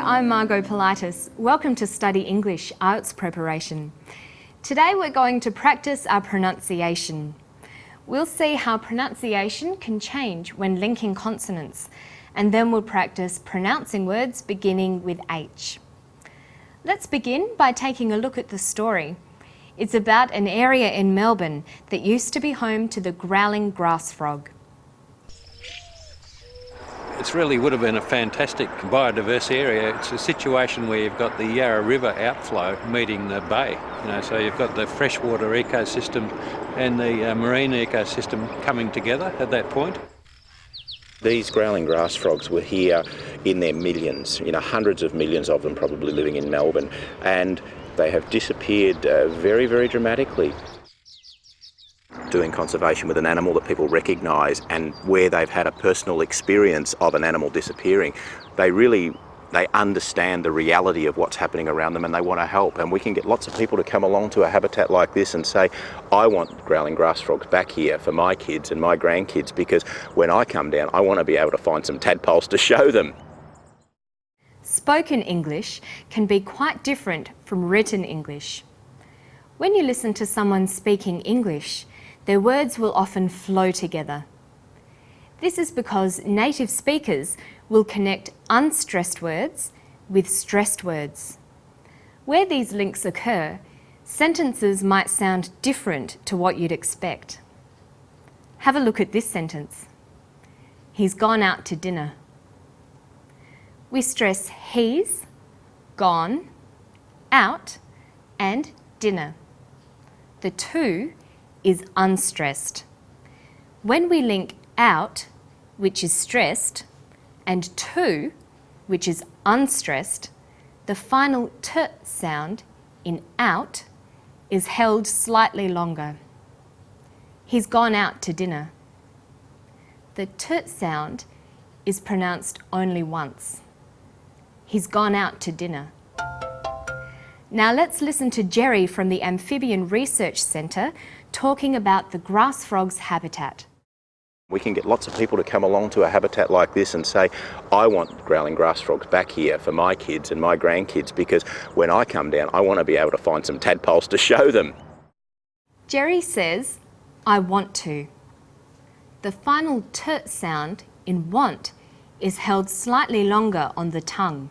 I'm Margot Politis. Welcome to Study English IELTS Preparation. Today we're going to practice our pronunciation. We'll see how pronunciation can change when linking consonants, and then we'll practice pronouncing words beginning with H. Let's begin by taking a look at the story. It's about an area in Melbourne that used to be home to the growling grass frog. It really would have been a fantastic biodiverse area. It's a situation where you've got the Yarra River outflow meeting the bay. So you've got the freshwater ecosystem and the marine ecosystem coming together at that point. These growling grass frogs were here in their millions, hundreds of millions of them probably living in Melbourne, and they have disappeared very, very dramatically. Doing conservation with an animal that people recognise and where they've had a personal experience of an animal disappearing, they understand the reality of what's happening around them and they want to help. And we can get lots of people to come along to a habitat like this and say, I want growling grass frogs back here for my kids and my grandkids, because when I come down, I want to be able to find some tadpoles to show them. Spoken English can be quite different from written English. When you listen to someone speaking English, their words will often flow together. This is because native speakers will connect unstressed words with stressed words. Where these links occur, sentences might sound different to what you'd expect. Have a look at this sentence. He's gone out to dinner. We stress he's, gone, out, and dinner. The to is unstressed. When we link out, which is stressed, and to, which is unstressed, the final t sound in out is held slightly longer. He's gone out to dinner. The t sound is pronounced only once. He's gone out to dinner. Now let's listen to Jerry from the Amphibian Research Centre talking about the grass frog's habitat. We can get lots of people to come along to a habitat like this and say, I want growling grass frogs back here for my kids and my grandkids, because when I come down, I want to be able to find some tadpoles to show them. Jerry says, I want to. The final t sound in want is held slightly longer on the tongue.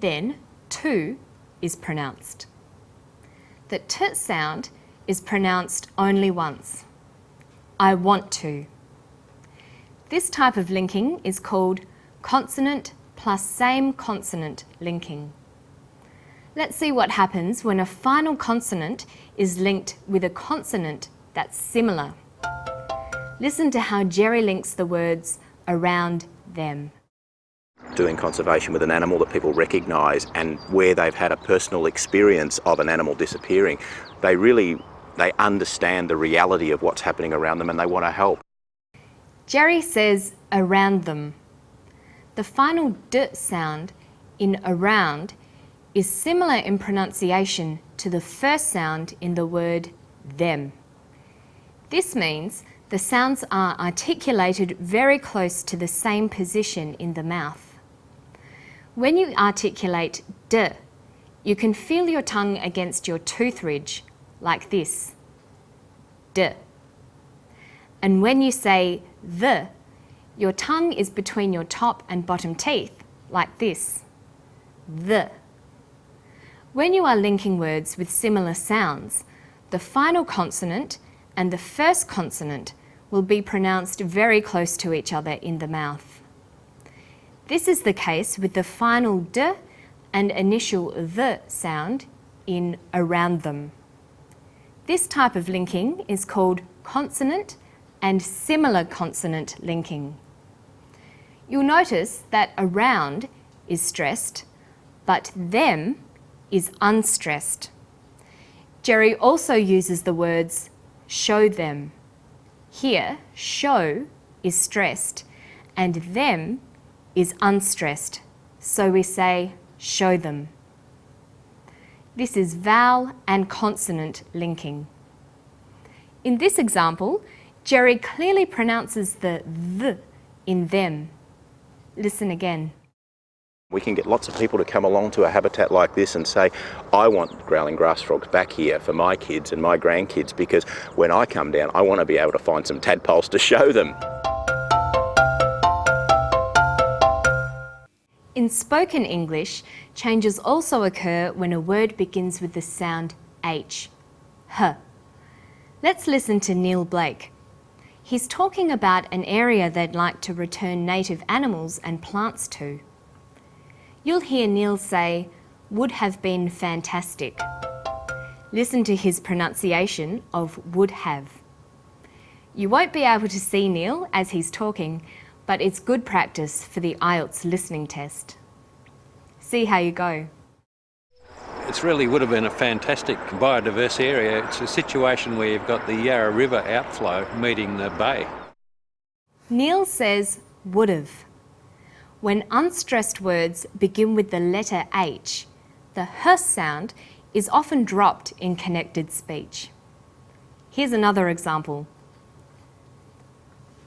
Then to is pronounced. The t sound is pronounced only once. I want to. This type of linking is called consonant plus same consonant linking. Let's see what happens when a final consonant is linked with a consonant that's similar. Listen to how Jerry links the words around them. Doing conservation with an animal that people recognise and where they've had a personal experience of an animal disappearing, they understand the reality of what's happening around them and they want to help. Jerry says around them. The final d sound in around is similar in pronunciation to the first sound in the word them. This means the sounds are articulated very close to the same position in the mouth. When you articulate d, you can feel your tongue against your tooth ridge, like this, d. And when you say the, your tongue is between your top and bottom teeth, like this, the. When you are linking words with similar sounds, the final consonant and the first consonant will be pronounced very close to each other in the mouth. This is the case with the final d and initial the sound in around them. This type of linking is called consonant and similar consonant linking. You'll notice that around is stressed, but them is unstressed. Jerry also uses the words show them. Here, show is stressed and them is unstressed, so we say show them. This is vowel and consonant linking. In this example, Jerry clearly pronounces the th in them. Listen again. We can get lots of people to come along to a habitat like this and say, I want growling grass frogs back here for my kids and my grandkids, because when I come down, I want to be able to find some tadpoles to show them. In spoken English, changes also occur when a word begins with the sound H, H. Let's listen to Neil Blake. He's talking about an area they'd like to return native animals and plants to. You'll hear Neil say, would have been fantastic. Listen to his pronunciation of would have. You won't be able to see Neil as he's talking, but it's good practice for the IELTS listening test. See how you go. It really would have been a fantastic biodiverse area. It's a situation where you've got the Yarra River outflow meeting the bay. Neil says would've. When unstressed words begin with the letter H, the H sound is often dropped in connected speech. Here's another example.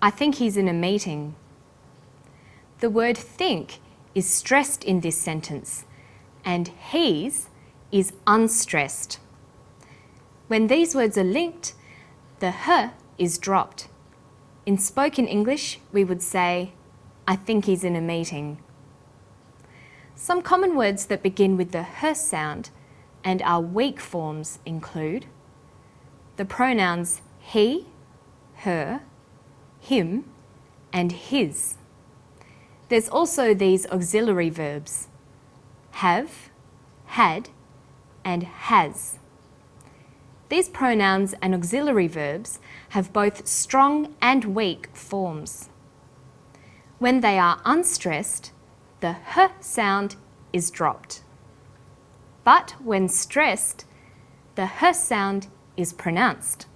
I think he's in a meeting. The word think is stressed in this sentence, and he's is unstressed. When these words are linked, the H is dropped. In spoken English, we would say, I think he's in a meeting. Some common words that begin with the H sound and are weak forms include the pronouns he, her, him, and his. There's also these auxiliary verbs, have, had, and has. These pronouns and auxiliary verbs have both strong and weak forms. When they are unstressed, the H sound is dropped. But when stressed, the H sound is pronounced.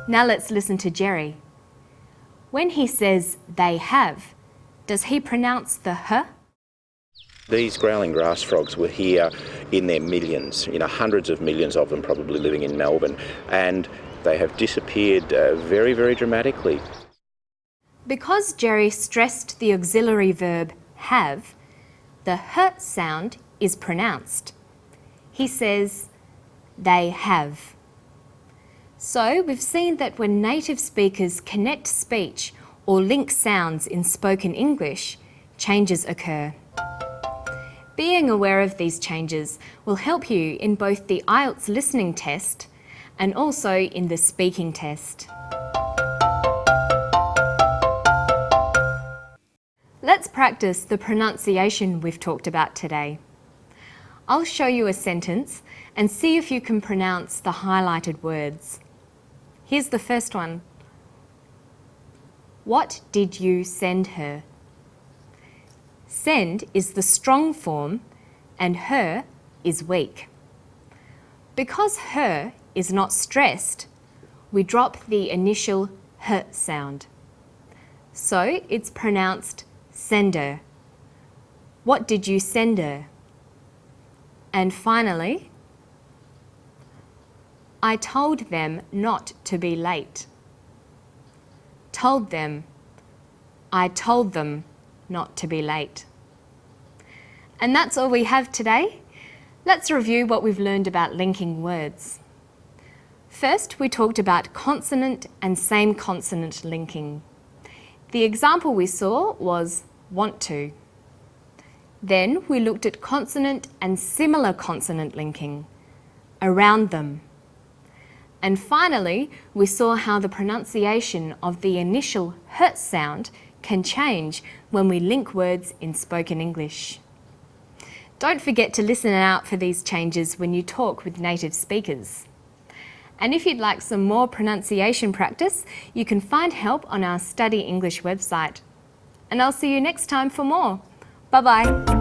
Now let's listen to Jerry. When he says they have, does he pronounce the H? These growling grass frogs were here in their millions, hundreds of millions of them probably living in Melbourne, and they have disappeared very, very dramatically. Because Jerry stressed the auxiliary verb have, the H sound is pronounced. He says, they have. So we've seen that when native speakers connect speech or link sounds in spoken English, changes occur. Being aware of these changes will help you in both the IELTS listening test and also in the speaking test. Let's practice the pronunciation we've talked about today. I'll show you a sentence and see if you can pronounce the highlighted words. Here's the first one. What did you send her? Send is the strong form and her is weak. Because her is not stressed, we drop the initial h sound. So it's pronounced sender. What did you send her? And finally, I told them not to be late. Told them. I told them not to be late. And that's all we have today. Let's review what we've learned about linking words. First, we talked about consonant and same consonant linking. The example we saw was want to. Then we looked at consonant and similar consonant linking, around them. And finally, we saw how the pronunciation of the initial h sound can change when we link words in spoken English. Don't forget to listen out for these changes when you talk with native speakers. And if you'd like some more pronunciation practice, you can find help on our Study English website. And I'll see you next time for more. Bye-bye.